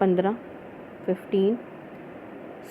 15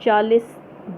40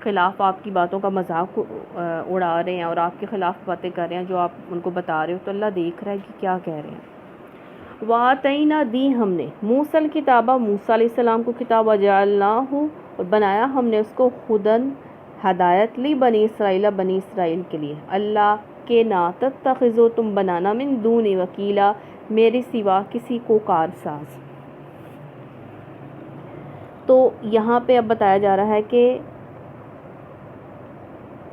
خلاف آپ کی باتوں کا مذاق اڑا رہے ہیں اور آپ کے خلاف باتیں کر رہے ہیں جو آپ ان کو بتا رہے ہو، تو اللہ دیکھ رہا ہے کہ کیا کہہ رہے ہیں۔ وَآتَيْنَا دی ہم نے موسیٰ الکتابہ، موسیٰ علیہ السلام کو کتاب، وَجَعَلْنَاهُ اور بنایا ہم نے اس کو خدن ہدایت، لی بنی اسرائیل، بنی اسرائیل کے لیے، اللہ کے نا تتخذو تم بنانا، من دونی وکیلا میرے سوا کسی کو کارساز۔ تو یہاں پہ اب بتایا جا رہا ہے کہ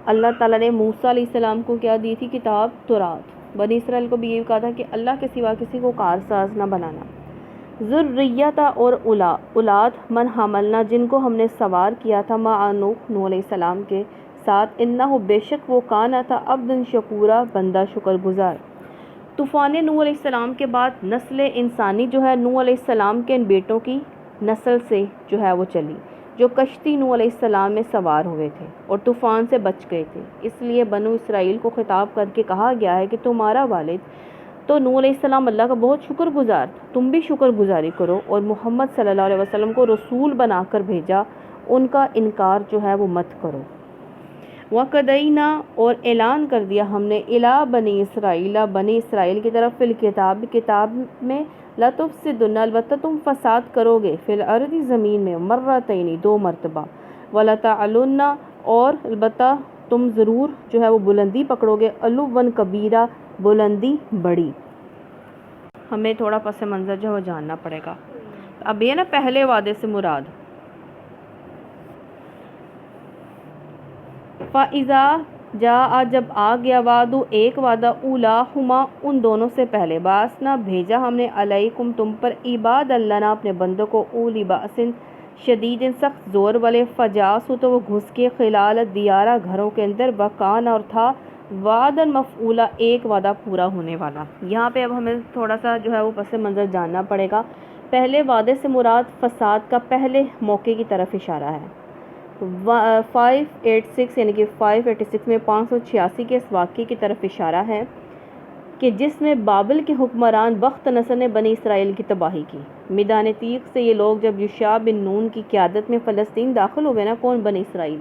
اللہ تعالیٰ نے موسیٰ علیہ السلام کو کیا دی تھی؟ کتاب تورات۔ بنی اسرائیل کو بھی یہ کہا تھا کہ اللہ کے سوا کسی کو کارساز نہ بنانا۔ ذریتا اور اولاد، من حملنا جن کو ہم نے سوار کیا تھا، مع نوح علیہ السلام کے ساتھ، انہ بے شک وہ کانا تھا، عبدًا شکورا بندہ شکر گزار۔ طوفان نوح علیہ السلام کے بعد نسل انسانی جو ہے نوح علیہ السلام کے ان بیٹوں کی نسل سے جو ہے وہ چلی، جو کشتی نوح علیہ السلام میں سوار ہوئے تھے اور طوفان سے بچ گئے تھے۔ اس لیے بنو اسرائیل کو خطاب کر کے کہا گیا ہے کہ تمہارا والد تو نوح علیہ السلام اللہ کا بہت شکر گزار تھا، تم بھی شکر گزاری کرو، اور محمد صلی اللہ علیہ وسلم کو رسول بنا کر بھیجا، ان کا انکار جو ہے وہ مت کرو۔ وَقَدَيْنَا اور اعلان کر دیا ہم نے، اِلیٰ بنی اسرائیل بنی اسرائیل کی طرف، فی الکتاب کتاب میں، لَتُفْسِدُنَّ البتہ تم فساد کرو گے، فی الارض زمین میں، مرتین دو مرتبہ، وَلَتَعْلُنَّ اور البتہ تم ضرور جو ہے وہ بلندی پکڑو گے، عُلُوًّا کبیرہ بلندی بڑی۔ ہمیں تھوڑا پس منظر جو ہے وہ جاننا پڑے گا۔ اب یہ نا پہلے وعدے سے مراد فَإِذَا جَاءَ جب آ گیا، وعدو ایک وعدہ، اولاہما ان دونوں سے پہلے، بَعَثْنَا بھیجا ہم نے، علیکم تم پر، عباد اللہ اپنے بندوں کو، اولی بأس شدید سخت زور والے، فجاسو تو وہ گھس کے، خلال دیارہ گھروں کے اندر، وکان اور تھا، وعدن مفعولا ایک وعدہ پورا ہونے والا۔ یہاں پہ اب ہمیں تھوڑا سا جو ہے وہ پس منظر جاننا پڑے گا۔ پہلے وعدے سے مراد فساد کا پہلے موقع کی طرف اشارہ ہے۔ 586 یعنی کہ 586 میں 586 کے اس واقعے کی طرف اشارہ ہے کہ جس میں بابل کے حکمران بخت نصر نے بنی اسرائیل کی تباہی کی۔ میدان تیغ سے یہ لوگ جب یوشع بن نون کی قیادت میں فلسطین داخل ہوئے نا، کون؟ بنی اسرائیل،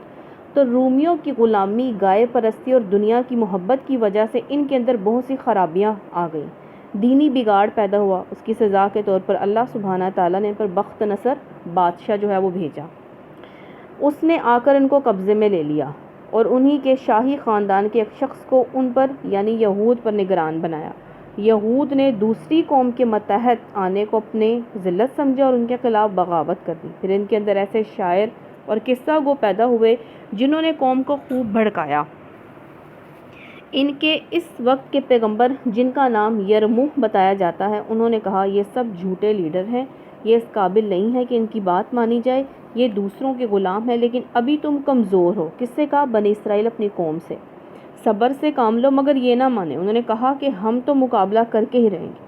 تو رومیوں کی غلامی، گائے پرستی اور دنیا کی محبت کی وجہ سے ان کے اندر بہت سی خرابیاں آ گئیں، دینی بگاڑ پیدا ہوا۔ اس کی سزا کے طور پر اللہ سبحانہ تعالیٰ نے ان پر بخت نصر بادشاہ جو ہے وہ بھیجا۔ اس نے آ کر ان کو قبضے میں لے لیا اور انہی کے شاہی خاندان کے ایک شخص کو ان پر یعنی یہود پر نگران بنایا۔ یہود نے دوسری قوم کے متحد آنے کو اپنے ذلت سمجھا اور ان کے خلاف بغاوت کر دی۔ پھر ان کے اندر ایسے شاعر اور قصہ گو پیدا ہوئے جنہوں نے قوم کو خوب بھڑکایا۔ ان کے اس وقت کے پیغمبر جن کا نام یرموہ بتایا جاتا ہے، انہوں نے کہا یہ سب جھوٹے لیڈر ہیں، یہ اس قابل نہیں ہے کہ ان کی بات مانی جائے، یہ دوسروں کے غلام ہیں، لیکن ابھی تم کمزور ہو۔ کس سے کہا؟ بنی اسرائیل اپنی قوم سے۔ صبر سے کام لو مگر یہ نہ مانے۔ انہوں نے کہا کہ ہم تو مقابلہ کر کے ہی رہیں گے۔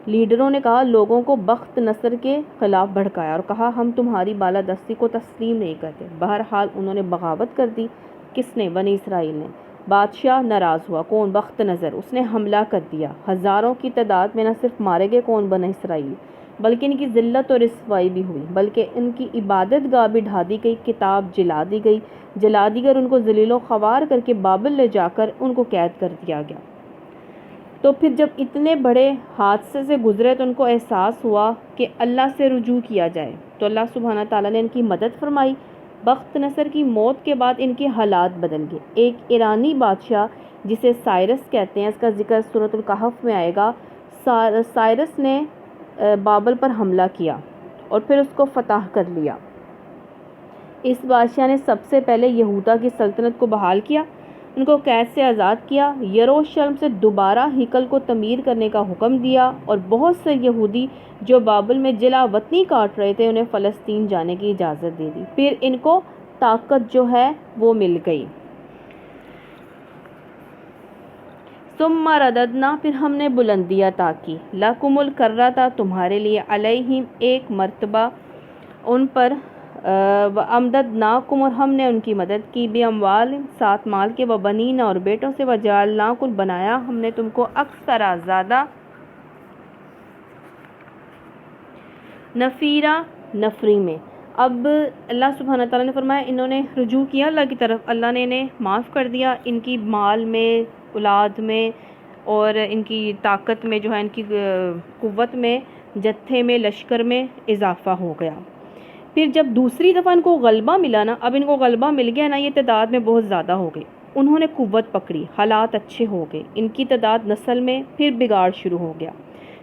لیڈروں نے کہا، لوگوں کو بخت نصر کے خلاف بھڑکایا اور کہا ہم تمہاری بالادستی کو تسلیم نہیں کرتے۔ بہرحال انہوں نے بغاوت کر دی۔ کس نے؟ بنی اسرائیل نے۔ بادشاہ ناراض ہوا، کون؟ بخت نصر، اس نے حملہ کر دیا۔ ہزاروں کی تعداد میں نہ صرف مارے گئے، کون؟ بنی اسرائیل، بلکہ ان کی ذلت اور رسوائی بھی ہوئی، بلکہ ان کی عبادت گاہ بھی ڈھا دی گئی، کتاب جلا دی گئی، جلا دی گئی اور ان کو ذلیل و خوار کر کے بابل لے جا کر ان کو قید کر دیا گیا۔ تو پھر جب اتنے بڑے حادثے سے گزرے تو ان کو احساس ہوا کہ اللہ سے رجوع کیا جائے، تو اللہ سبحانہ تعالیٰ نے ان کی مدد فرمائی۔ بخت نصر کی موت کے بعد ان کے حالات بدل گئے۔ ایک ایرانی بادشاہ جسے سائرس کہتے ہیں، اس کا ذکر سورۃ الکہف میں آئے گا، سائرس نے بابل پر حملہ کیا اور پھر اس کو فتح کر لیا۔ اس بادشاہ نے سب سے پہلے یہودا کی سلطنت کو بحال کیا، ان کو قید سے آزاد کیا، یروشلم سے دوبارہ ہیکل کو تعمیر کرنے کا حکم دیا اور بہت سے یہودی جو بابل میں جلا وطنی کاٹ رہے تھے انہیں فلسطین جانے کی اجازت دے دی۔ پھر ان کو طاقت جو ہے وہ مل گئی۔ ثم رددنا پھر ہم نے بلندی عطا کی، لکم الکرۃ تمہارے لیے، علیہم ایک مرتبہ ان پر، وامددناکم اور ہم نے ان کی مدد کی، باموال ساتھ مال کے، وبنین اور بیٹوں سے، وجعلناکم بنایا ہم نے تم کو، اکثر زیادہ، نفیرا نفری میں، اب اللہ سبحانہ تعالیٰ نے فرمایا انہوں نے رجوع کیا اللہ کی طرف، اللہ نے انہیں معاف کر دیا، ان کی مال میں، اولاد میں اور ان کی طاقت میں جو ہے، ان کی قوت میں، جتھے میں، لشکر میں اضافہ ہو گیا۔ پھر جب دوسری دفعہ ان کو غلبہ ملا نا، اب ان کو غلبہ مل گیا نا، یہ تعداد میں بہت زیادہ ہو گئی، انہوں نے قوت پکڑی، حالات اچھے ہو گئے، ان کی تعداد نسل میں پھر بگاڑ شروع ہو گیا،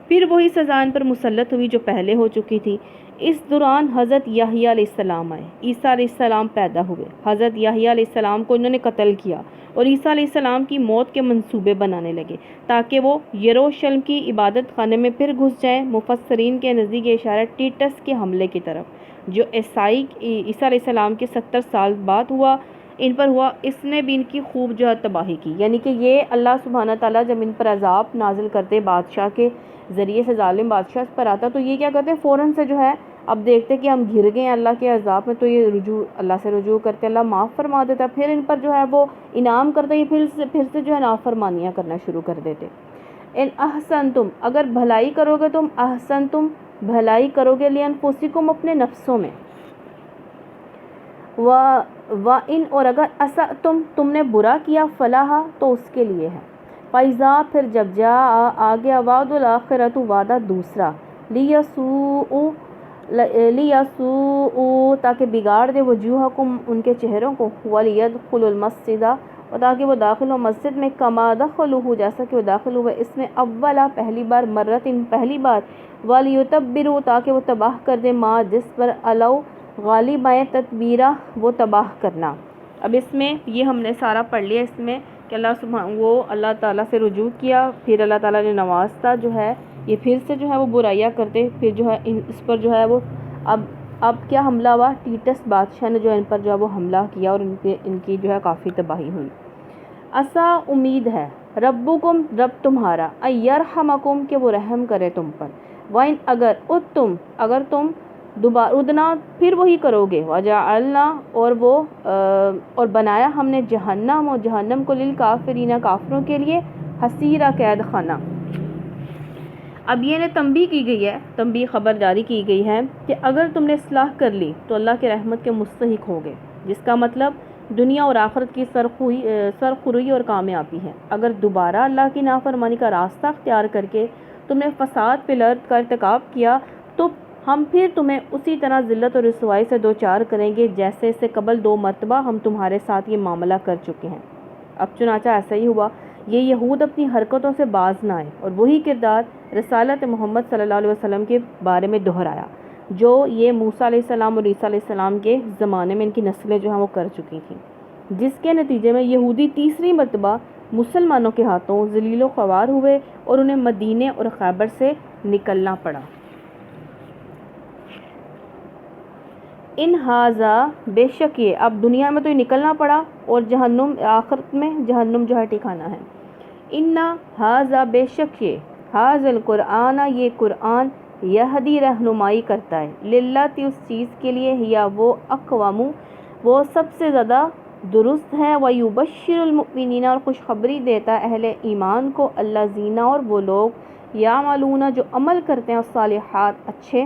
پھر وہی سزا ان پر مسلط ہوئی جو پہلے ہو چکی تھی۔ اس دوران حضرت یحییٰ علیہ السلام آئے، عیسیٰ علیہ السلام پیدا ہوئے، حضرت یحییٰ علیہ السلام کو انہوں نے قتل کیا اور عیسیٰ علیہ السلام کی موت کے منصوبے بنانے لگے تاکہ وہ یروشلم کی عبادت خانے میں پھر گھس جائیں۔ مفسرین کے نزدیک یہ اشارہ ٹیٹس کے حملے کی طرف جو عیسیٰ علیہ السلام کے 70 سال بعد ان پر ہوا، اس نے بھی ان کی خوب جو ہے تباہی کی۔ یعنی کہ یہ اللہ سبحانہ تعالیٰ جب ان پر عذاب نازل کرتے بادشاہ کے ذریعے سے، ظالم بادشاہ پر آتا، تو یہ کیا کرتے ہیں، فوراً سے جو ہے اب دیکھتے کہ ہم گر گئے ہیں اللہ کے عذاب میں، تو یہ اللہ سے رجوع کرتے، اللہ معاف فرما دیتا، پھر ان پر جو ہے وہ انعام کرتا، یہ پھر سے جو ہے نافرمانیاں کرنا شروع کر دیتے۔ ان احسنتم، اگر بھلائی کرو گے تم، احسنتم بھلائی کرو گے، لانفسکم اپنے نفسوں میں، وَإِنْ اور اگر اسأتم تم نے برا کیا، فلاح تو اس کے لیے ہے، فَإِذَا پھر جب آ گیا، وعد الآخرۃ وعدہ دوسرا، لیسوء تاکہ بگاڑ دے، وجوہکم ان کے چہروں کو، ولیدخلوا المسجد اور تاکہ وہ داخل ہو مسجد میں، کما دخلوہ جیسا کہ وہ داخل ہوئے اس میں، اولا پہلی بار، مرتن پہلی بار، ولیتبروا تاکہ وہ تباہ کر دے، ما جس پر علو غالب آئے، تتبیرہ وہ تباہ کرنا۔ اب اس میں یہ ہم نے سارا پڑھ لیا، اس میں کہ اللہ تعالیٰ سے رجوع کیا، پھر اللہ تعالیٰ نے نوازتا، جو ہے یہ پھر سے جو ہے وہ برائیاں کرتے، پھر جو ہے اس پر جو ہے وہ اب کیا حملہ ہوا، ٹیٹس بادشاہ نے جو ان پر جو ہے وہ حملہ کیا اور ان کی جو ہے کافی تباہی ہوئی۔ عسیٰ امید ہے، ربکم رب تمہارا، ایرحمکم کہ وہ رحم کرے تم پر، وَإِنْ اگر تم دوبارہ ادنا پھر وہی کرو گے، وَجَعَلْنَا اور بنایا ہم نے جہنم کو للکافرین کافروں کے لیے حصیرہ قید خانہ۔ اب یہ تنبیہ کی گئی ہے، تنبیہ خبر جاری کی گئی ہے کہ اگر تم نے اصلاح کر لی تو اللہ کے رحمت کے مستحق ہوگے، جس کا مطلب دنیا اور آخرت کی سرخروئی اور کامیابی ہے۔ اگر دوبارہ اللہ کی نافرمانی کا راستہ اختیار کر کے تم نے فساد فی الارض کا ارتکاب کیا تو ہم پھر تمہیں اسی طرح ذلت اور رسوائی سے دوچار کریں گے جیسے سے قبل 2 مرتبہ ہم تمہارے ساتھ یہ معاملہ کر چکے ہیں۔ اب چنانچہ ایسا ہی ہوا، یہ یہود اپنی حرکتوں سے باز نہ آئے اور وہی کردار رسالت محمد صلی اللہ علیہ وسلم کے بارے میں دہرایا جو یہ موسیٰ علیہ السلام اور عیسیٰ علیہ السلام کے زمانے میں ان کی نسلیں جو ہیں وہ کر چکی تھیں، جس کے نتیجے میں یہودی تیسری مرتبہ مسلمانوں کے ہاتھوں ذلیل و خوار ہوئے اور انہیں مدینے اور خیبر سے نکلنا پڑا۔ ان ہاذا بے شک یہ، اب دنیا میں تو یہ نکلنا پڑا اور جہنم آخرت میں جہنم جو ہے ٹھکانہ ہے۔ ان ہاذا بے شک یہ، ھذا القرآن یہ قرآن، یہدی رہنمائی کرتا ہے، للتی اس چیز کے لیے، یا وہ اقوام وہ سب سے زیادہ درست ہے، ویبشر المؤمنین اور خوشخبری دیتا ہے اہل ایمان کو، الذین اور وہ لوگ، یعملون جو عمل کرتے ہیں الصالحات اچھے،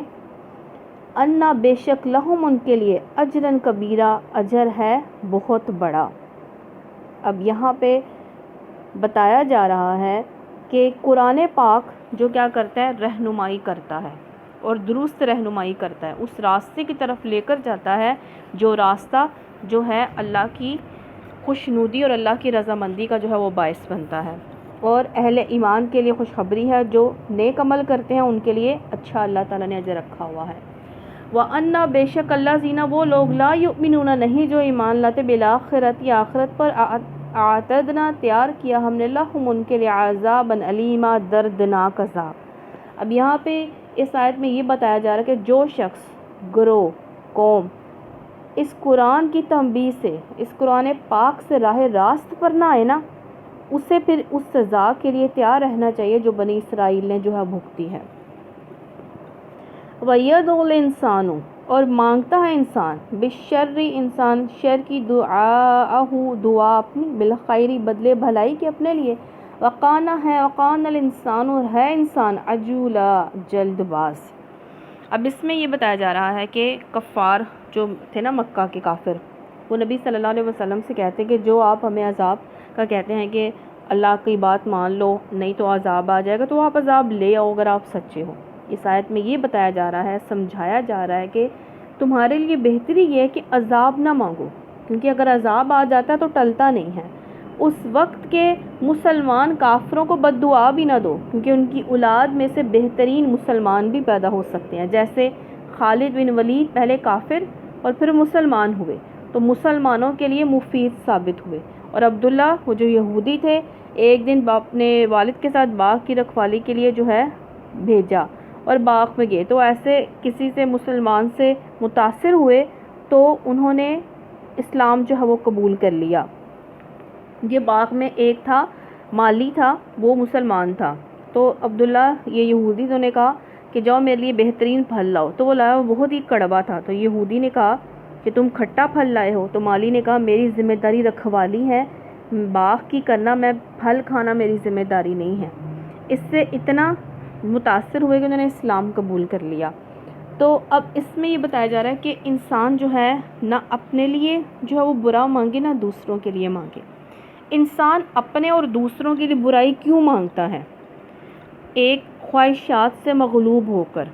انا بے شک لہم ان کے لیے، اجرن کبیرہ اجر ہے بہت بڑا۔ اب یہاں پہ بتایا جا رہا ہے کہ قرآن پاک جو کیا کرتا ہے، رہنمائی کرتا ہے اور درست رہنمائی کرتا ہے، اس راستے کی طرف لے کر جاتا ہے جو راستہ جو ہے اللہ کی خوشنودی اور اللہ کی رضامندی کا جو ہے وہ باعث بنتا ہے، اور اہل ایمان کے لیے خوشخبری ہے، جو نیک عمل کرتے ہیں ان کے لیے اچھا اللہ تعالیٰ نے اجر رکھا ہوا ہے۔ وَأَنَّ بے شک اللہ زینہ وہ لوگ، لا یؤمنون نہیں جو ایمان لاتے، بالآخرت یا آخرت پر، اعتدنا تیار کیا ہم نے، لہم ان کے لیے، عذابا علیما دردناک عذاب۔ اب یہاں پہ اس آیت میں یہ بتایا جا رہا ہے کہ جو شخص، گروہ، قوم اس قرآن کی تنبیہ سے، اس قرآن پاک سے راہ راست پر نہ آئے نا، اسے پھر اس سزا کے لیے تیار رہنا چاہیے جو بنی اسرائیل نے جو ہے بھگتی ہے۔ وَيَدْعُ الْإِنسَانُ اور مانگتا ہے انسان، بالشر انسان شر کی، دعاءہ دعا اپنی، بالخیر بدلے بھلائی کے اپنے لیے، وقان الانسان اور ہے انسان عجولا جلد باز۔ اب اس میں یہ بتایا جا رہا ہے کہ کفار جو تھے نا مکہ کے کافر، وہ نبی صلی اللہ علیہ وسلم سے کہتے کہ جو آپ ہمیں عذاب کا کہتے ہیں کہ اللہ کی بات مان لو نہیں تو عذاب آ جائے گا، تو آپ عذاب لے آؤ اگر آپ سچے ہو۔ اس آیت میں یہ بتایا جا رہا ہے، سمجھایا جا رہا ہے کہ تمہارے لیے بہتری یہ ہے کہ عذاب نہ مانگو، کیونکہ اگر عذاب آ جاتا ہے تو ٹلتا نہیں ہے۔ اس وقت کے مسلمان کافروں کو بد دعا بھی نہ دو، کیونکہ ان کی اولاد میں سے بہترین مسلمان بھی پیدا ہو سکتے ہیں، جیسے خالد بن ولید پہلے کافر اور پھر مسلمان ہوئے تو مسلمانوں کے لیے مفید ثابت ہوئے، اور عبداللہ وہ جو یہودی تھے ایک دن اپنے والد کے ساتھ باغ کی رکھوالی کے لیے جو ہے بھیجا اور باغ میں گئے، تو ایسے کسی سے مسلمان سے متاثر ہوئے تو انہوں نے اسلام جو ہے وہ قبول کر لیا۔ یہ باغ میں ایک تھا مالی تھا، وہ مسلمان تھا، تو عبداللہ یہ یہودی تو نے کہا کہ جاؤ میرے لیے بہترین پھل لاؤ، تو وہ لایا، وہ بہت ہی کڑوا تھا، تو یہودی نے کہا کہ تم کھٹا پھل لائے ہو، تو مالی نے کہا میری ذمہ داری رکھوالی ہے باغ کی کرنا، میں پھل کھانا میری ذمہ داری نہیں ہے۔ اس سے اتنا متاثر ہوئے کہ انہوں نے اسلام قبول کر لیا۔ تو اب اس میں یہ بتایا جا رہا ہے کہ انسان جو ہے نہ اپنے لیے جو ہے وہ برا مانگے نہ دوسروں کے لیے مانگے۔ انسان اپنے اور دوسروں کے لیے برائی کیوں مانگتا ہے؟ ایک خواہشات سے مغلوب ہو کر،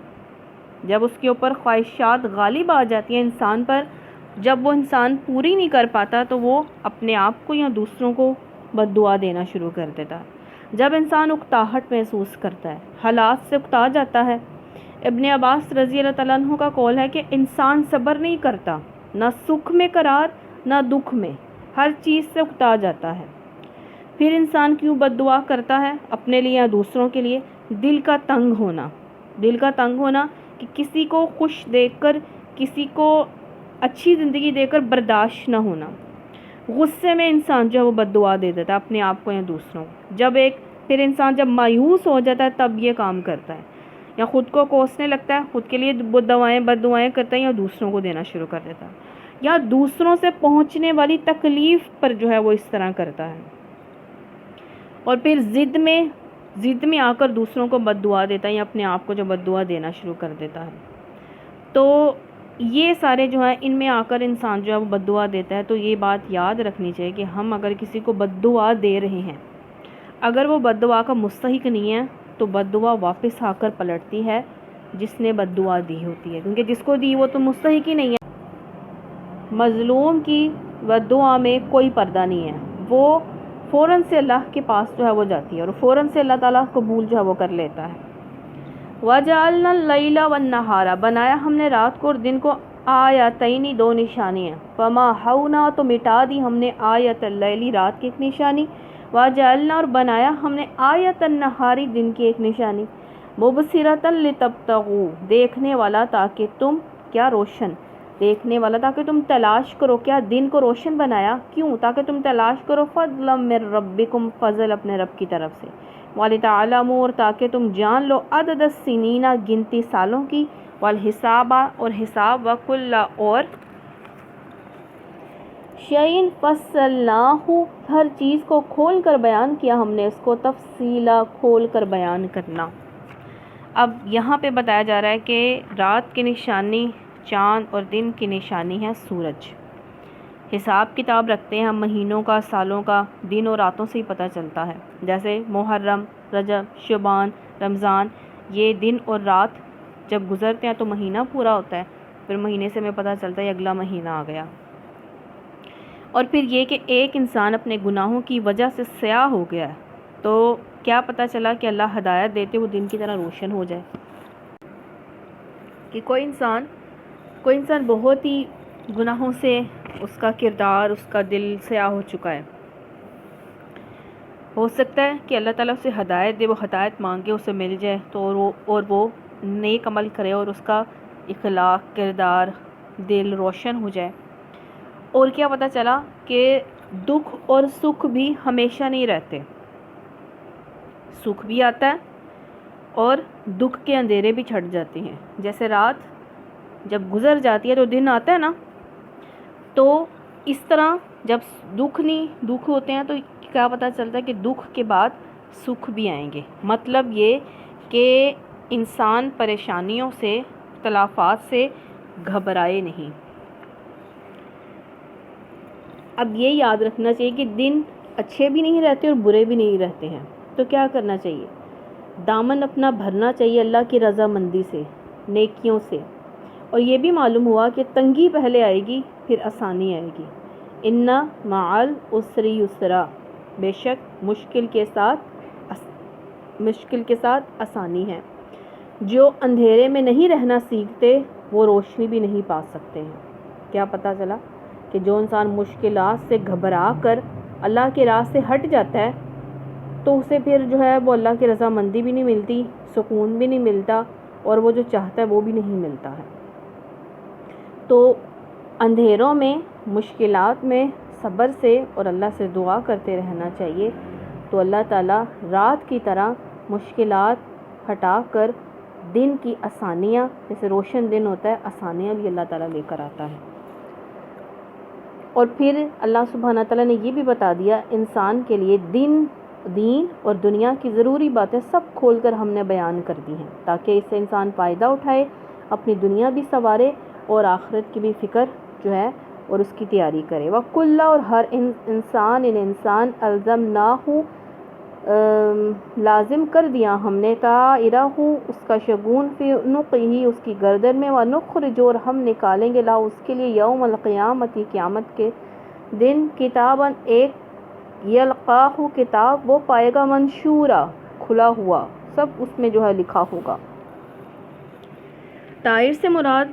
جب اس کے اوپر خواہشات غالب آ جاتی ہیں انسان پر، جب وہ انسان پوری نہیں کر پاتا تو وہ اپنے آپ کو یا دوسروں کو بد دعا دینا شروع کر دیتا ہے۔ جب انسان اکتاہٹ محسوس کرتا ہے، حالات سے اکتا جاتا ہے۔ ابن عباس رضی اللہ تعالیٰ عنہ کا قول ہے کہ انسان صبر نہیں کرتا، نہ سکھ میں قرار نہ دکھ میں، ہر چیز سے اکتا جاتا ہے۔ پھر انسان کیوں بد دعا کرتا ہے؟ اپنے لیے یا دوسروں کے لیے؟ دل کا تنگ ہونا، دل کا تنگ ہونا کہ کسی کو خوش دیکھ کر، کسی کو اچھی زندگی دے کر برداشت نہ ہونا۔ غصے میں انسان جو ہے وہ بد دعا دے دیتا ہے اپنے آپ کو یا دوسروں کو۔ پھر انسان جب مایوس ہو جاتا ہے تب یہ کام کرتا ہے، یا خود کو کوسنے لگتا ہے، خود کے لیے بد دعائیں کرتا ہے، یا دوسروں کو دینا شروع کر دیتا ہے، یا دوسروں سے پہنچنے والی تکلیف پر جو ہے وہ اس طرح کرتا ہے، اور پھر ضد میں آ کر دوسروں کو بد دعا دیتا ہے یا اپنے آپ کو جو بد دعا دینا شروع کر دیتا ہے۔ تو یہ سارے جو ہیں ان میں آ کر انسان جو ہے وہ بد دعا دیتا ہے۔ تو یہ بات یاد رکھنی چاہیے کہ ہم اگر کسی کو بد دعا دے رہے ہیں، اگر وہ بد دعا کا مستحق نہیں ہے تو بد دعا واپس آ کر پلٹتی ہے جس نے بد دعا دی ہوتی ہے، کیونکہ جس کو دی وہ تو مستحق ہی نہیں ہے۔ مظلوم کی بد دعا میں کوئی پردہ نہیں ہے، وہ فوراً سے اللہ کے پاس جو ہے وہ جاتی ہے اور فوراً سے اللہ تعالیٰ قبول جو ہے وہ کر لیتا ہے۔ وَجَعَلْنَا اللَّيْلَ وَالنَّهَارَ، بنایا ہم نے رات کو اور دن کو، آیتین دو نشانیاں، فَمَحَوْنَا تو مٹا دی ہم نے آیت اللیل رات کی ایک نشانی، وَجَعَلْنَا اور بنایا ہم نے آیت النہار دن کی ایک نشانی، مُبْصِرَةً لِتَبْتَغُوا دیکھنے والا تاکہ تم کیا روشن، دیکھنے والا تاکہ تم تلاش کرو، کیا دن کو روشن بنایا کیوں؟ تاکہ تم تلاش کرو فضلا من ربکم، فضل اپنے رب کی طرف سے، وَلِتَعْلَمُوا اور تاکہ تم جان لو عدد السنین گنتی سالوں کی، والحساب اور حساب، وکل اور شیئن فصلناہ ہر چیز کو کھول کر بیان کیا ہم نے اس کو، تفصیلا کھول کر بیان کرنا۔ اب یہاں پہ بتایا جا رہا ہے کہ رات کی نشانی چاند اور دن کی نشانی ہے سورج۔ حساب کتاب رکھتے ہیں ہم مہینوں کا، سالوں کا، دن اور راتوں سے ہی پتہ چلتا ہے، جیسے محرم، رجب، شعبان، رمضان، یہ دن اور رات جب گزرتے ہیں تو مہینہ پورا ہوتا ہے، پھر مہینے سے ہمیں پتہ چلتا ہے اگلا مہینہ آ گیا۔ اور پھر یہ کہ ایک انسان اپنے گناہوں کی وجہ سے سیاہ ہو گیا ہے تو کیا پتہ چلا کہ اللہ ہدایت دیتے وہ دن کی طرح روشن ہو جائے، کہ کوئی انسان بہت ہی گناہوں سے اس کا کردار، اس کا دل سیاہ ہو چکا ہے، ہو سکتا ہے کہ اللہ تعالیٰ اسے ہدایت دے، وہ ہدایت مانگے اسے مل جائے تو اور وہ نیک عمل کرے اور اس کا اخلاق، کردار، دل روشن ہو جائے۔ اور کیا پتہ چلا کہ دکھ اور سکھ بھی ہمیشہ نہیں رہتے، سکھ بھی آتا ہے اور دکھ کے اندھیرے بھی چھٹ جاتے ہیں، جیسے رات جب گزر جاتی ہے تو دن آتا ہے نا، تو اس طرح جب دکھ ہوتے ہیں تو کیا پتہ چلتا ہے کہ دکھ کے بعد سکھ بھی آئیں گے۔ مطلب یہ کہ انسان پریشانیوں سے اختلافات سے گھبرائے نہیں۔ اب یہ یاد رکھنا چاہیے کہ دن اچھے بھی نہیں رہتے اور برے بھی نہیں رہتے ہیں، تو کیا کرنا چاہیے؟ دامن اپنا بھرنا چاہیے اللہ کی رضامندی سے، نیکیوں سے۔ اور یہ بھی معلوم ہوا کہ تنگی پہلے آئے گی پھر آسانی آئے گی۔ ان مع العسر یسرا، بے شک مشکل کے ساتھ آسانی ہے۔ جو اندھیرے میں نہیں رہنا سیکھتے وہ روشنی بھی نہیں پا سکتے ہیں۔ کیا پتہ چلا کہ جو انسان مشکلات سے گھبرا کر اللہ کے راہ سے ہٹ جاتا ہے تو اسے پھر جو ہے وہ اللہ کی رضامندی بھی نہیں ملتی، سکون بھی نہیں ملتا، اور وہ جو چاہتا ہے وہ بھی نہیں ملتا ہے۔ تو اندھیروں میں، مشکلات میں صبر سے اور اللہ سے دعا کرتے رہنا چاہیے، تو اللہ تعالیٰ رات کی طرح مشکلات ہٹا کر دن کی آسانیاں، جیسے روشن دن ہوتا ہے، آسانیاں بھی اللہ تعالیٰ لے کر آتا ہے۔ اور پھر اللہ سبحانہ تعالیٰ نے یہ بھی بتا دیا انسان کے لیے دین اور دنیا کی ضروری باتیں سب کھول کر ہم نے بیان کر دی ہیں، تاکہ اس سے انسان فائدہ اٹھائے، اپنی دنیا بھی سنوارے اور آخرت کی بھی فکر جو ہے اور اس کی تیاری کرے۔ وَكُلَّ، اور ہر انسان الزمناہ، لازم کر دیا ہم نے، طائرہ، اس کا شگون، فی عنقہ، اس کی گردن میں، وَنُخْرِجُ، اور ہم نکالیں گے، لہو، اس کے لیے، یوم القیامت، قیامت کے دن، کتاباً، ایک، یلقاہ، کتاب، وہ پائے گا، منشورا، کھلا ہوا، سب اس میں جو ہے لکھا ہوگا۔ طائر سے مراد،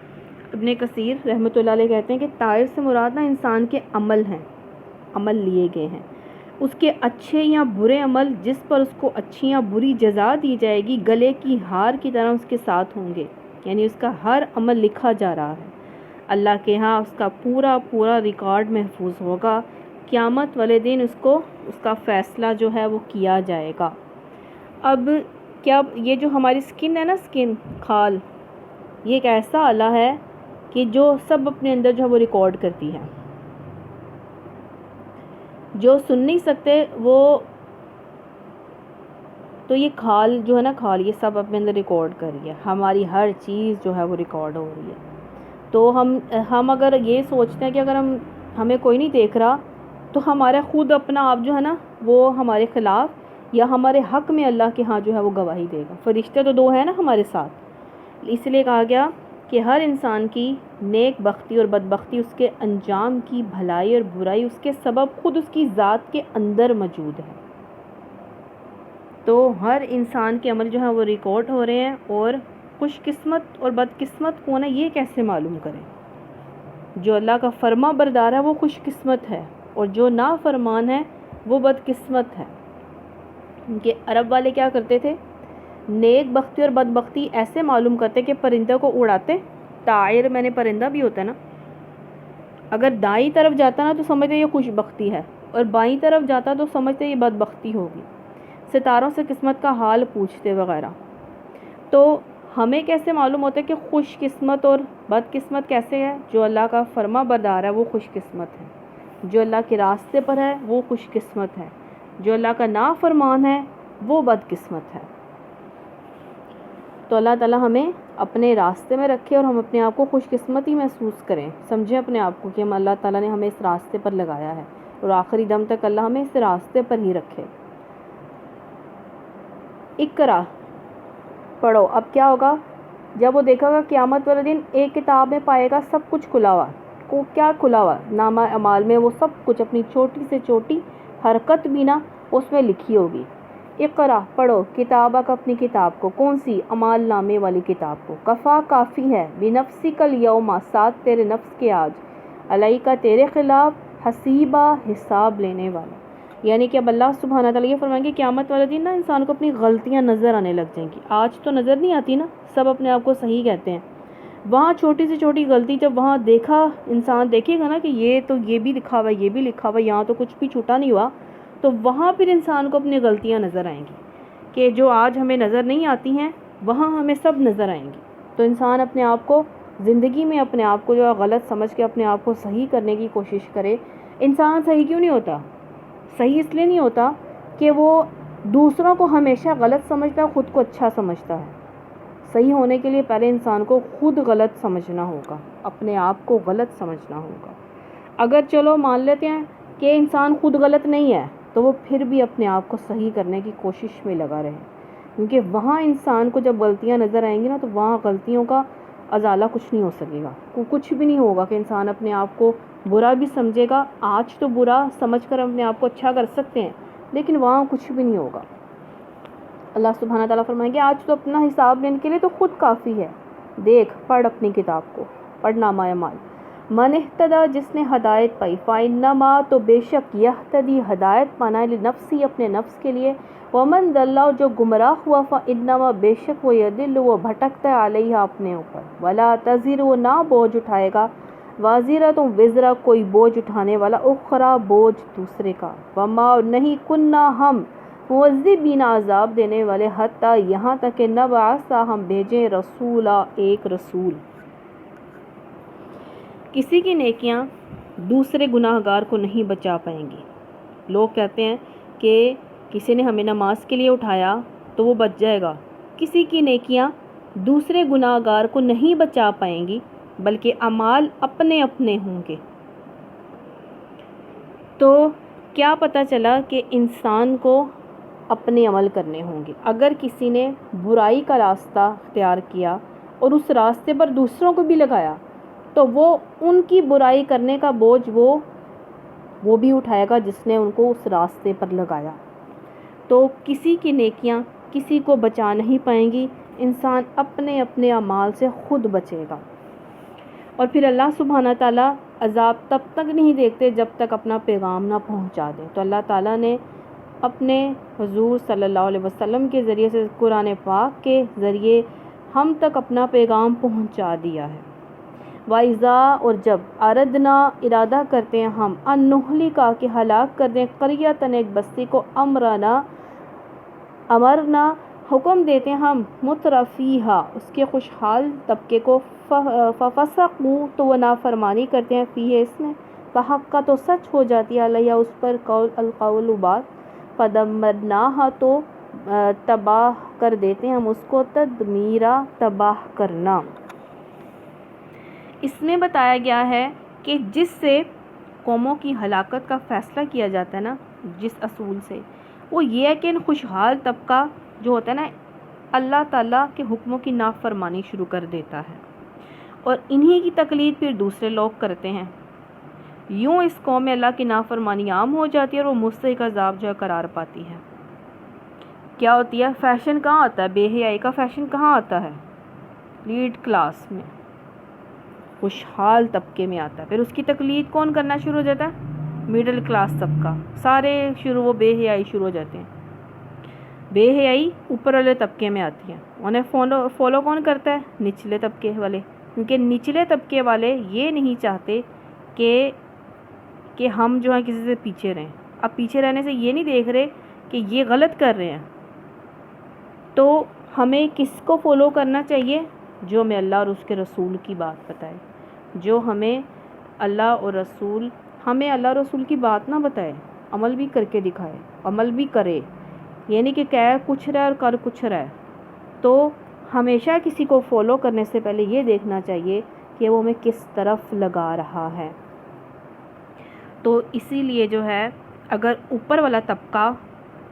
ابن کثیر رحمۃ اللہ علیہ کہتے ہیں کہ طائر سے مراد انسان کے عمل ہیں، عمل لیے گئے ہیں، اس کے اچھے یا برے عمل جس پر اس کو اچھی یا بری جزا دی جائے گی، گلے کی ہار کی طرح اس کے ساتھ ہوں گے، یعنی اس کا ہر عمل لکھا جا رہا ہے، اللہ کے ہاں اس کا پورا ریکارڈ محفوظ ہوگا۔ قیامت والے دن اس کا فیصلہ جو ہے وہ کیا جائے گا۔ اب کیا یہ جو ہماری سکن ہے نا، سکن، کھال، یہ ایک ایسا آلہ ہے کہ جو سب اپنے اندر جو ہے وہ ریکارڈ کرتی ہے۔ جو سن نہیں سکتے وہ، تو یہ کھال جو ہے نا، کھال، یہ سب اپنے اندر ریکارڈ کر رہی ہے، ہماری ہر چیز جو ہے وہ ریکارڈ ہو رہی ہے۔ تو ہم اگر یہ سوچتے ہیں کہ اگر ہمیں کوئی نہیں دیکھ رہا، تو ہمارا خود اپنا آپ جو ہے نا وہ ہمارے خلاف یا ہمارے حق میں اللہ کے ہاں جو ہے وہ گواہی دے گا۔ فرشتے تو دو ہیں نا ہمارے ساتھ، اس لیے کہا گیا کہ ہر انسان کی نیک بختی اور بدبختی اس کے انجام کی، بھلائی اور برائی اس کے سبب خود اس کی ذات کے اندر موجود ہے۔ تو ہر انسان کے عمل جو ہے وہ ریکارڈ ہو رہے ہیں، اور خوش قسمت اور بد قسمت کون ہے یہ کیسے معلوم کریں؟ جو اللہ کا فرما بردار ہے وہ خوش قسمت ہے، اور جو نافرمان ہے وہ بد قسمت ہے۔ کہ عرب والے کیا کرتے تھے؟ نیک بختی اور بد بختی ایسے معلوم کرتے کہ پرندہ کو اڑاتے، طائر میں نے پرندہ بھی ہوتا ہے نا، اگر دائیں طرف جاتا نا تو سمجھتے یہ خوش بختی ہے، اور بائیں طرف جاتا تو سمجھتے یہ بد بختی ہوگی۔ ستاروں سے قسمت کا حال پوچھتے وغیرہ۔ تو ہمیں کیسے معلوم ہوتا ہے کہ خوش قسمت اور بد قسمت کیسے ہے؟ جو اللہ کا فرما بردار ہے وہ خوش قسمت ہے، جو اللہ کے راستے پر ہے وہ خوش قسمت ہے، جو اللہ کا نافرمان ہے وہ بد قسمت ہے۔ تو اللہ تعالیٰ ہمیں اپنے راستے میں رکھے اور ہم اپنے آپ کو خوش قسمتی محسوس کریں، سمجھیں اپنے آپ کو کہ ہم اللہ تعالیٰ نے ہمیں اس راستے پر لگایا ہے، اور آخری دم تک اللہ ہمیں اس راستے پر ہی رکھے۔ اقرا، پڑھو۔ اب کیا ہوگا؟ جب وہ دیکھا گا قیامت والے دن، ایک کتاب میں پائے گا سب کچھ کھلا ہوا، کو کیا کھلا ہوا؟ نامہ اعمال میں وہ سب کچھ، اپنی چھوٹی سے چھوٹی حرکت بھی نا اس میں لکھی ہوگی۔ اقرا، پڑھو، کتابک، اپنی کتاب کو، کون سی؟ اعمال نامے والی کتاب کو، کفا، کافی ہے، بنفسک الیوم، ساتھ تیرے نفس کے آج، علیک، تیرے خلاف، حسیبہ، حساب لینے والا۔ یعنی کہ اب اللہ سبحانہ تعالیٰ یہ فرمائیں گے قیامت والے دن نا انسان کو اپنی غلطیاں نظر آنے لگ جائیں گی۔ آج تو نظر نہیں آتی نا، سب اپنے آپ کو صحیح کہتے ہیں، وہاں چھوٹی سے چھوٹی غلطی جب وہاں دیکھا، انسان دیکھے گا نا کہ یہ بھی لکھا ہوا ہے، یہ بھی لکھا ہوا ہے، یہاں تو کچھ بھی چھوٹا نہیں ہوا، تو وہاں پھر انسان کو اپنی غلطیاں نظر آئیں گی کہ جو آج ہمیں نظر نہیں آتی ہیں وہاں ہمیں سب نظر آئیں گی۔ تو انسان اپنے آپ کو زندگی میں اپنے آپ کو جو غلط سمجھ کے اپنے آپ کو صحیح کرنے کی کوشش کرے۔ انسان صحیح کیوں نہیں ہوتا؟ صحیح اس لیے نہیں ہوتا کہ وہ دوسروں کو ہمیشہ غلط سمجھتا ہے، خود کو اچھا سمجھتا ہے۔ صحیح ہونے کے لیے پہلے انسان کو خود غلط سمجھنا ہوگا، اپنے آپ کو غلط سمجھنا ہوگا۔ اگر چلو مان لیتے ہیں کہ انسان خود غلط نہیں ہے تو وہ پھر بھی اپنے آپ کو صحیح کرنے کی کوشش میں لگا رہے، کیونکہ وہاں انسان کو جب غلطیاں نظر آئیں گی نا تو وہاں غلطیوں کا ازالہ کچھ نہیں ہو سکے گا، کچھ بھی نہیں ہوگا کہ انسان اپنے آپ کو برا بھی سمجھے گا۔ آج تو برا سمجھ کر اپنے آپ کو اچھا کر سکتے ہیں، لیکن وہاں کچھ بھی نہیں ہوگا۔ اللہ سبحانہ تعالیٰ فرمائیں گے آج تو اپنا حساب لینے کے لیے تو خود کافی ہے، دیکھ پڑھ اپنی کتاب کو، پڑھ نامہ اعمال۔ من اہتدی، جس نے ہدایت پائی، فإنما، تو بے شک، یہتدی، ہدایت پانا ہے، لنفسی، اپنے نفس کے لیے، ومن ضل، جو گمراہ ہوا، فإنما، بے شک، وہ یضل، وہ بھٹکتا ہے، علیہا، اپنے اوپر، ولا تزر، وہ نہ بوجھ اٹھائے گا، وازرۃ، وزرا، کوئی بوجھ اٹھانے والا، اخرى، بوجھ دوسرے کا، وما، نہیں، کننا، ہم، معذبین، عذاب دینے والے، حتیٰ، یہاں تک کہ نبعث، ہم بھیجیں، رسولا، ایک رسول۔ کسی کی نیکیاں دوسرے گناہ گار کو نہیں بچا پائیں گی۔ لوگ کہتے ہیں کہ کسی نے ہمیں نماز کے لیے اٹھایا تو وہ بچ جائے گا۔ کسی کی نیکیاں دوسرے گناہ گار کو نہیں بچا پائیں گی، بلکہ اعمال اپنے اپنے ہوں گے۔ تو کیا پتہ چلا کہ انسان کو اپنے عمل کرنے ہوں گے۔ اگر کسی نے برائی کا راستہ اختیار کیا اور اس راستے پر دوسروں کو بھی لگایا تو وہ ان کی برائی کرنے کا بوجھ وہ بھی اٹھائے گا جس نے ان کو اس راستے پر لگایا۔ تو کسی کی نیکیاں کسی کو بچا نہیں پائیں گی، انسان اپنے اپنے اعمال سے خود بچے گا۔ اور پھر اللہ سبحانہ تعالیٰ عذاب تب تک نہیں دیکھتے جب تک اپنا پیغام نہ پہنچا دیں۔ تو اللہ تعالیٰ نے اپنے حضور صلی اللہ علیہ وسلم کے ذریعے سے، قرآن پاک کے ذریعے ہم تک اپنا پیغام پہنچا دیا ہے۔ وَإِذَا، اور جب، أَرَدْنَا، ارادہ کرتے ہیں ہم، أَن نُهْلِكَ، کہ ہلاک کر دیں، قَرْيَةً، ایک بستی کو، امرنا، حکم دیتے ہیں ہم، مترفیہا، اس کے خوشحال طبقے کو، ففسقوا، تو وہ نافرمانی کرتے ہیں، فیہ، اس میں، فحق، تو سچ ہو جاتی ہے، علیہ، اس پر، القول، بات، فدمرناہا، تو تباہ کر دیتے ہیں ہم اس کو، تدمیرا، تباہ کرنا۔ اس میں بتایا گیا ہے کہ جس سے قوموں کی ہلاکت کا فیصلہ کیا جاتا ہے نا، جس اصول سے، وہ یہ ہے کہ ان خوشحال طبقہ جو ہوتا ہے نا، اللہ تعالیٰ کے حکموں کی نافرمانی شروع کر دیتا ہے، اور انہی کی تقلید پھر دوسرے لوگ کرتے ہیں۔ یوں اس قوم میں اللہ کی نافرمانی عام ہو جاتی ہے اور وہ مستحق عذاب جو ہے قرار پاتی ہے۔ کیا ہوتی ہے؟ فیشن کہاں آتا ہے؟ بے حیائی کا فیشن کہاں آتا ہے؟ لیڈ کلاس میں، خوشحال طبقے میں آتا ہے۔ پھر اس کی تقلید کون کرنا شروع ہو جاتا ہے؟ مڈل کلاس طبقہ، سارے وہ بے حیائی شروع ہو جاتے ہیں۔ بے حیائی اوپر والے طبقے میں آتی ہے، انہیں فالو کون کرتا ہے؟ نچلے طبقے والے، کیونکہ نچلے طبقے والے یہ نہیں چاہتے کہ ہم جو ہیں کسی سے پیچھے رہیں۔ اب پیچھے رہنے سے یہ نہیں دیکھ رہے کہ یہ غلط کر رہے ہیں، تو ہمیں کس کو فالو کرنا چاہیے؟ جو ہمیں اللہ اور اس کے رسول کی بات بتائے، جو ہمیں اللہ اور رسول کی بات نہ بتائے، عمل بھی کر کے دکھائے، عمل بھی کرے، یعنی کہ کہہ کچھ رہا ہے اور کر کچھ رہا ہے۔ تو ہمیشہ کسی کو فالو کرنے سے پہلے یہ دیکھنا چاہیے کہ وہ ہمیں کس طرف لگا رہا ہے۔ تو اسی لیے جو ہے اگر اوپر والا طبقہ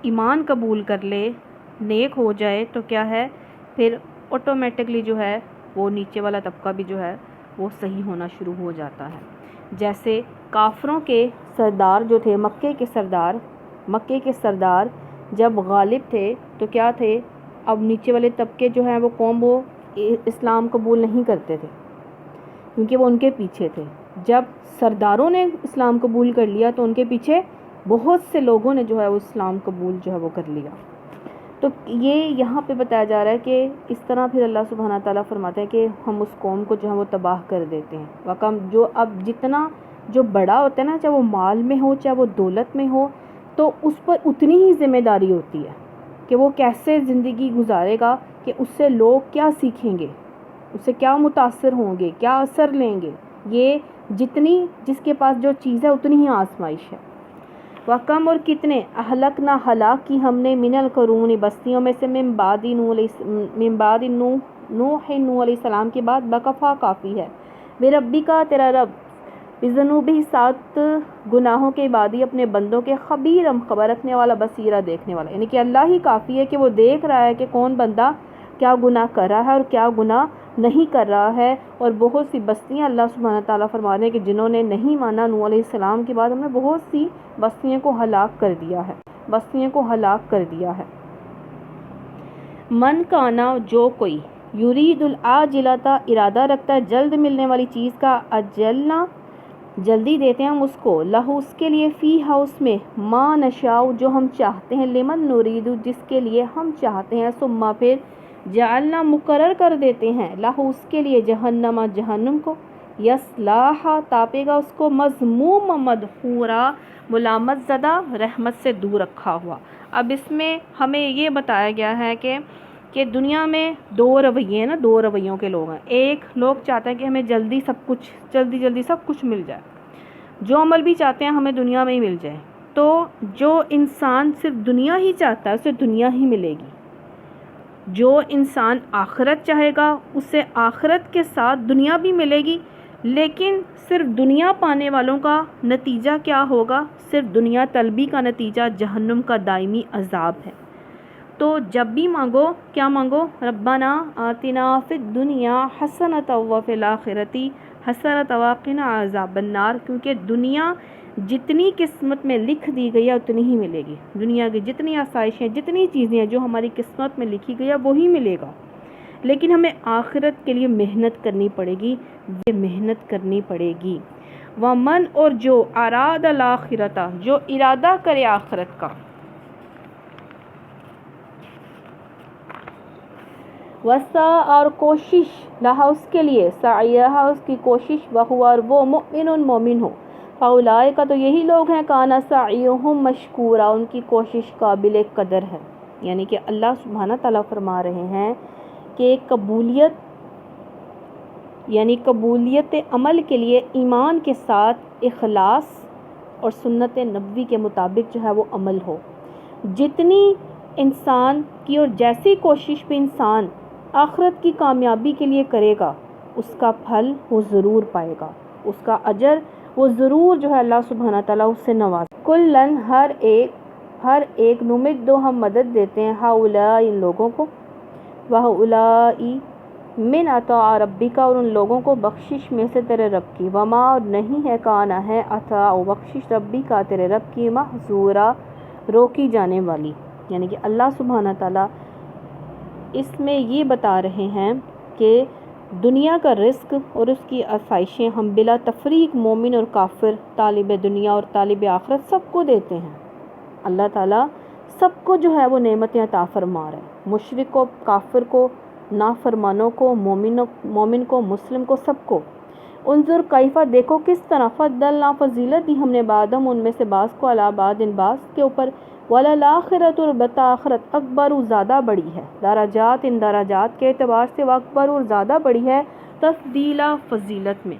ایمان قبول کر لے، نیک ہو جائے، تو کیا ہے، پھر آٹومیٹکلی جو ہے وہ نیچے والا طبقہ بھی جو ہے وہ صحیح ہونا شروع ہو جاتا ہے۔ جیسے کافروں کے سردار جو تھے، مکے کے سردار جب غالب تھے تو کیا تھے، اب نیچے والے طبقے جو ہیں وہ قوم وہ اسلام قبول نہیں کرتے تھے کیونکہ وہ ان کے پیچھے تھے۔ جب سرداروں نے اسلام قبول کر لیا تو ان کے پیچھے بہت سے لوگوں نے جو ہے وہ اسلام قبول جو ہے وہ کر لیا۔ تو یہ یہاں پہ بتایا جا رہا ہے کہ اس طرح پھر اللہ سبحانہ تعالیٰ فرماتے ہیں کہ ہم اس قوم کو جو ہے وہ تباہ کر دیتے ہیں۔ وقم، جو اب جتنا جو بڑا ہوتا ہے نا، چاہے وہ مال میں ہو چاہے وہ دولت میں ہو، تو اس پر اتنی ہی ذمہ داری ہوتی ہے کہ وہ کیسے زندگی گزارے گا، کہ اس سے لوگ کیا سیکھیں گے، اس سے کیا متاثر ہوں گے، کیا اثر لیں گے۔ یہ جس کے پاس جو چیز ہے اتنی ہی آزمائش ہے۔ وَكَمْ، اور کتنے، اہلکنا، ہلاک کی ہم نے، من القرون، بستیوں میں سے، من بعد نوح، نوح علیہ السلام کے بعد بکفا کافی ہے۔ بے ربی کا تیرا رب بذنوبہ 7 گناہوں کے عبادی اپنے بندوں کے خبیرم خبر رکھنے والا بصیرہ دیکھنے والا، یعنی کہ اللہ ہی کافی ہے کہ وہ دیکھ رہا ہے کہ کون بندہ کیا گناہ کر رہا ہے اور کیا گناہ نہیں کر رہا ہے۔ اور بہت سی بستیاں اللہ سبحانہ تعالیٰ فرما رہے ہیں کہ جنہوں نے نہیں مانا نوح علیہ السلام کے بعد ہم نے بہت سی بستیوں کو ہلاک کر دیا ہے۔ من کانا جو کوئی یرید العاجلتا ارادہ رکھتا ہے جلد ملنے والی چیز کا، اجلنا جلدی دیتے ہیں ہم اس کو، لہو اس کے لیے، فیہا اس میں، ما نشاء جو ہم چاہتے ہیں، لمن نرید جس کے لیے ہم چاہتے ہیں، ثم پھر جعلنا مقرر کر دیتے ہیں، لہو اس کے لیے، جہنم جہنم کو، یصلاھا تاپے گا اس کو، مذموم مدحورا ملامت زدہ رحمت سے دور رکھا ہوا۔ اب اس میں ہمیں یہ بتایا گیا ہے کہ دنیا میں 2 رویے ہیں نا، 2 رویوں کے لوگ ہیں۔ ایک لوگ چاہتے ہیں کہ ہمیں جلدی سب کچھ مل جائے، جو عمل بھی چاہتے ہیں ہمیں دنیا میں ہی مل جائے۔ تو جو انسان صرف دنیا ہی چاہتا ہے اسے دنیا ہی ملے گی، جو انسان آخرت چاہے گا اسے آخرت کے ساتھ دنیا بھی ملے گی، لیکن صرف دنیا پانے والوں کا نتیجہ کیا ہوگا؟ صرف دنیا طلبی کا نتیجہ جہنم کا دائمی عذاب ہے۔ تو جب بھی مانگو کیا مانگو؟ ربنا آتنا فی الدنیا حسنۃ وفی الآخرۃ حسنۃ وقنا عذاب النار، کیونکہ دنیا جتنی قسمت میں لکھ دی گئی ہے اتنی ہی ملے گی۔ دنیا کی جتنی آسائشیں، جتنی چیزیں ہیں جو ہماری قسمت میں لکھی گئی ہے وہی ملے گا، لیکن ہمیں آخرت کے لیے محنت کرنی پڑے گی۔ ومن اور جو اراد الآخرۃ جو ارادہ کرے آخرت کا، وسعی اور کوشش، لہا اس کے لیے، سعیہا اس کی کوشش، وہو اور وہ مومن ہو، فاولئک تو یہی لوگ ہیں، کان سعیہم مشکورا ان کی کوشش قابل قدر ہے۔ یعنی کہ اللہ سبحانہ تعالیٰ فرما رہے ہیں کہ قبولیت عمل کے لیے ایمان کے ساتھ اخلاص اور سنت نبوی کے مطابق جو ہے وہ عمل ہو۔ جتنی انسان کی اور جیسی کوشش بھی انسان آخرت کی کامیابی کے لیے کرے گا اس کا پھل وہ ضرور پائے گا، اس کا اجر وہ ضرور جو ہے اللہ سبحانہ تعالیٰ اس سے نواز۔ کلن ہر ایک نمد دو ہم مدد دیتے ہیں، ہؤلاء ان لوگوں کو، وہؤلاء من عطاء ربک اور ان لوگوں کو بخشش میں سے تیرے رب کی، وما اور نہیں ہے کانا ہے عطاء بخشش ربی کا تیرے رب کی، محظورا روکی جانے والی۔ یعنی کہ اللہ سبحانہ تعالیٰ اس میں یہ بتا رہے ہیں کہ دنیا کا رزق اور اس کی آسائشیں ہم بلا تفریق مومن اور کافر، طالب دنیا اور طالب آخرت سب کو دیتے ہیں۔ اللہ تعالیٰ سب کو جو ہے وہ نعمتیں عطا فرما رہے ہیں، مشرک کو، کافر کو، نافرمانوں کو، مومن کو، مسلم کو، سب کو۔ انظر کیفہ دیکھو کس طرح فضلنا فضیلت دی ہم نے بعدم ان میں سے بعض کو علی بعض ان بعض کے اوپر، وللآخرۃ البتہ آخرت اکبر زیادہ بڑی ہے، درجات ان درجات کے اعتبار سے، واکبر اور زیادہ بڑی ہے تفضیلا فضیلت میں۔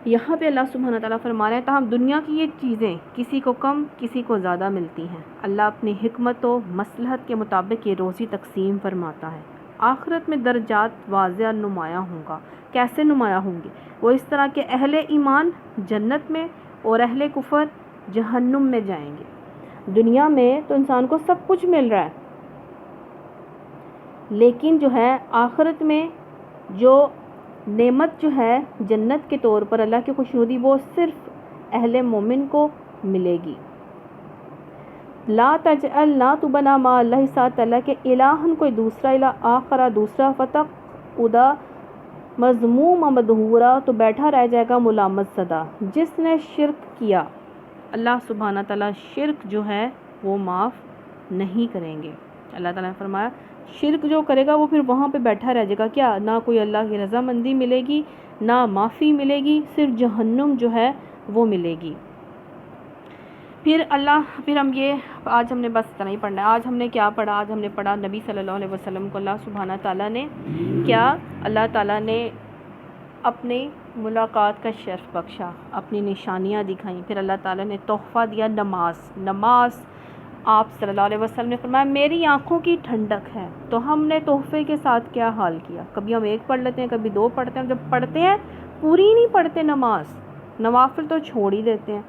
یہاں پہ اللہ سبحانہ تعالیٰ فرما رہے ہیں تاہم دنیا کی یہ چیزیں کسی کو کم کسی کو زیادہ ملتی ہیں، اللہ اپنی حکمت و مصلحت کے مطابق یہ روزی تقسیم فرماتا ہے۔ آخرت میں درجات واضح نمایاں ہوں گا۔ کیسے نمایاں ہوں گے؟ وہ اس طرح کہ اہل ایمان جنت میں اور اہل کفر جہنم میں جائیں گے۔ دنیا میں تو انسان کو سب کچھ مل رہا ہے، لیکن جو ہے آخرت میں جو نعمت جو ہے جنت کے طور پر اللہ کی خوشنودی وہ صرف اہل مومن کو ملے گی۔ لا تجعل نہ تو بنا ما اللہ ساتھ اللہ کے الہن کوئی دوسرا الہ آخرا دوسرا، فتق ادا مذموم مدحورا تو بیٹھا رہ جائے گا ملامت زدہ۔ جس نے شرک کیا، اللہ سبحانہ تعالیٰ شرک جو ہے وہ معاف نہیں کریں گے۔ اللہ تعالیٰ نے فرمایا شرک جو کرے گا وہ پھر وہاں پہ بیٹھا رہ جائے گا، کیا نہ کوئی اللہ کی رضامندی ملے گی، نہ معافی ملے گی، صرف جہنم جو ہے وہ ملے گی۔ پھر آج ہم نے بس اتنا ہی پڑھنا ہے۔ آج ہم نے کیا پڑھا؟ آج ہم نے پڑھا نبی صلی اللہ علیہ وسلم کو اللہ سبحانہ تعالیٰ نے اللہ تعالیٰ نے اپنی ملاقات کا شرف بخشا، اپنی نشانیاں دکھائیں، پھر اللہ تعالیٰ نے تحفہ دیا نماز آپ صلی اللہ علیہ وسلم نے فرمایا میری آنکھوں کی ٹھنڈک ہے. تو ہم نے تحفے کے ساتھ کیا حال کیا؟ کبھی ہم ایک پڑھ لیتے ہیں، کبھی دو پڑھتے ہیں. جب پڑھتے ہیں پوری نہیں پڑھتے نماز، نوافل تو چھوڑ ہی دیتے ہیں.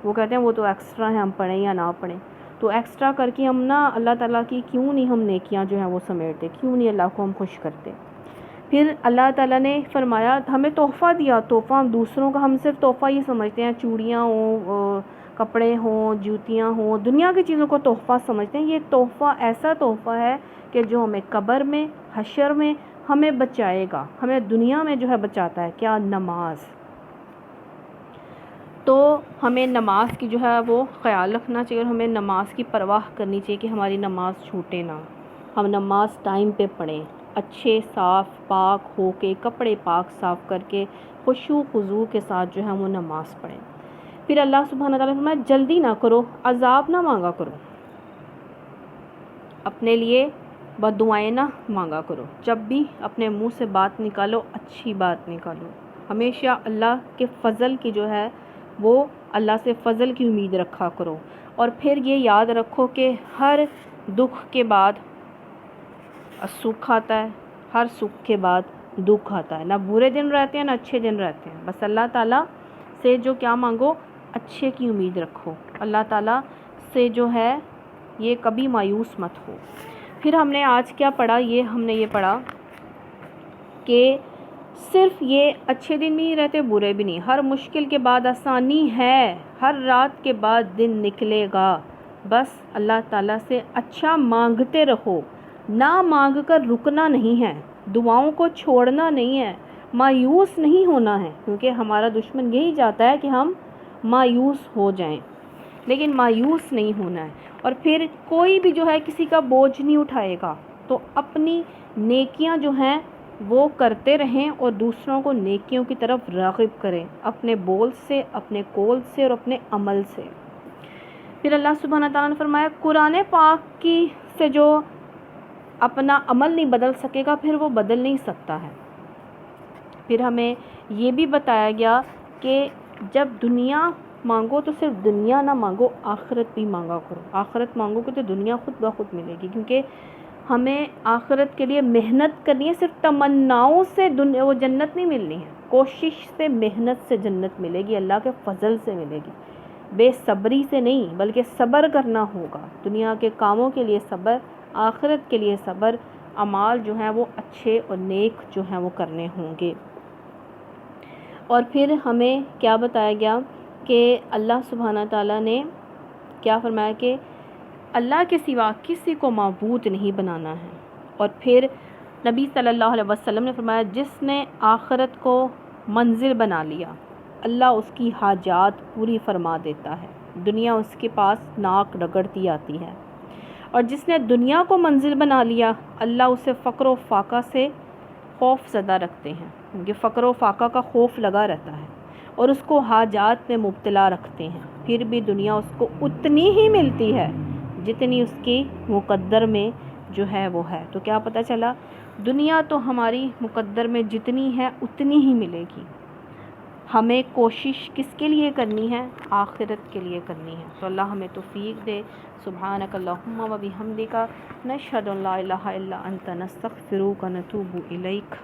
وہ کہتے ہیں وہ تو ایکسٹرا ہے، ہم پڑھیں یا نہ پڑھیں. تو ایکسٹرا کر کے ہم نا اللہ تعالیٰ کی کیوں نہیں ہم نیکیاں جو ہیں وہ سمیٹتے، کیوں نہیں اللہ کو ہم خوش کرتے؟ پھر اللہ تعالیٰ نے فرمایا ہمیں تحفہ دیا. تحفہ ہم دوسروں کا، ہم صرف تحفہ یہ سمجھتے ہیں چوڑیاں ہوں، کپڑے ہوں، جوتیاں ہوں، دنیا کی چیزوں کو تحفہ سمجھتے ہیں. یہ تحفہ ایسا تحفہ ہے کہ جو ہمیں قبر میں، حشر میں ہمیں بچائے گا. ہمیں دنیا میں جو ہے بچاتا ہے کیا؟ نماز. تو ہمیں نماز کی جو ہے وہ خیال رکھنا چاہیے، اور ہمیں نماز کی پرواہ کرنی چاہیے کہ ہماری نماز چھوٹے نہ. ہم نماز ٹائم پہ پڑھیں، اچھے صاف پاک ہو کے، کپڑے پاک صاف کر کے، خشوع خضوع کے ساتھ جو ہے وہ نماز پڑھیں. پھر اللہ سبحانہ تعالیٰ نے فرمایا جلدی نہ کرو، عذاب نہ مانگا کرو، اپنے لیے بد دعائیں نہ مانگا کرو. جب بھی اپنے منہ سے بات نکالو اچھی بات نکالو. ہمیشہ اللہ کے فضل کی جو ہے وہ اللہ سے فضل کی امید رکھا کرو. اور پھر یہ یاد رکھو کہ ہر دکھ کے بعد سکھ آتا ہے، ہر سکھ کے بعد دکھ آتا ہے. نہ برے دن رہتے ہیں نہ اچھے دن رہتے ہیں. بس اللہ تعالیٰ سے جو کیا مانگو، اچھے کی امید رکھو. اللہ تعالیٰ سے جو ہے یہ کبھی مایوس مت ہو. پھر ہم نے آج کیا پڑھا؟ ہم نے یہ پڑھا کہ صرف یہ اچھے دن بھی نہیں رہتے، برے بھی نہیں. ہر مشکل کے بعد آسانی ہے، ہر رات کے بعد دن نکلے گا. بس اللہ تعالیٰ سے اچھا مانگتے رہو، نہ مانگ کر رکنا نہیں ہے، دعاؤں کو چھوڑنا نہیں ہے، مایوس نہیں ہونا ہے. کیونکہ ہمارا دشمن یہی چاہتا ہے کہ ہم مایوس ہو جائیں، لیکن مایوس نہیں ہونا ہے. اور پھر کوئی بھی جو ہے کسی کا بوجھ نہیں اٹھائے گا. تو اپنی نیکیاں جو ہیں وہ کرتے رہیں اور دوسروں کو نیکیوں کی طرف راغب کریں، اپنے بول سے، اپنے قول سے اور اپنے عمل سے. پھر اللہ سبحانہ تعالیٰ نے فرمایا قرآن پاک کی سے جو اپنا عمل نہیں بدل سکے گا پھر وہ بدل نہیں سکتا ہے. پھر ہمیں یہ بھی بتایا گیا کہ جب دنیا مانگو تو صرف دنیا نہ مانگو، آخرت بھی مانگا کرو. آخرت مانگو گے تو دنیا خود بخود ملے گی. کیونکہ ہمیں آخرت کے لیے محنت کرنی ہے. صرف تمناؤں سے وہ جنت نہیں ملنی ہے، کوشش سے، محنت سے جنت ملے گی، اللہ کے فضل سے ملے گی. بے صبری سے نہیں بلکہ صبر کرنا ہوگا. دنیا کے کاموں کے لیے صبر، آخرت کے لیے صبر، اعمال جو ہیں وہ اچھے اور نیک جو ہیں وہ کرنے ہوں گے. اور پھر ہمیں کیا بتایا گیا کہ اللہ سبحانہ تعالیٰ نے کیا فرمایا کہ اللہ کے سوا کسی کو معبود نہیں بنانا ہے. اور پھر نبی صلی اللہ علیہ وسلم نے فرمایا جس نے آخرت کو منزل بنا لیا اللہ اس کی حاجات پوری فرما دیتا ہے، دنیا اس کے پاس ناک رگڑتی آتی ہے. اور جس نے دنیا کو منزل بنا لیا اللہ اسے فقر و فاقہ سے خوف زدہ رکھتے ہیں، کیونکہ فقر و فاقہ کا خوف لگا رہتا ہے، اور اس کو حاجات میں مبتلا رکھتے ہیں. پھر بھی دنیا اس کو اتنی ہی ملتی ہے جتنی اس کی مقدر میں جو ہے وہ ہے. تو کیا پتہ چلا؟ دنیا تو ہماری مقدر میں جتنی ہے اتنی ہی ملے گی. ہمیں کوشش کس کے لیے کرنی ہے؟ آخرت کے لیے کرنی ہے. تو اللہ ہمیں توفیق دے. سبحانک اللہم و بحمدک، نشہد ان لا الہ الا انت، نستغفرک و نتوب الیک.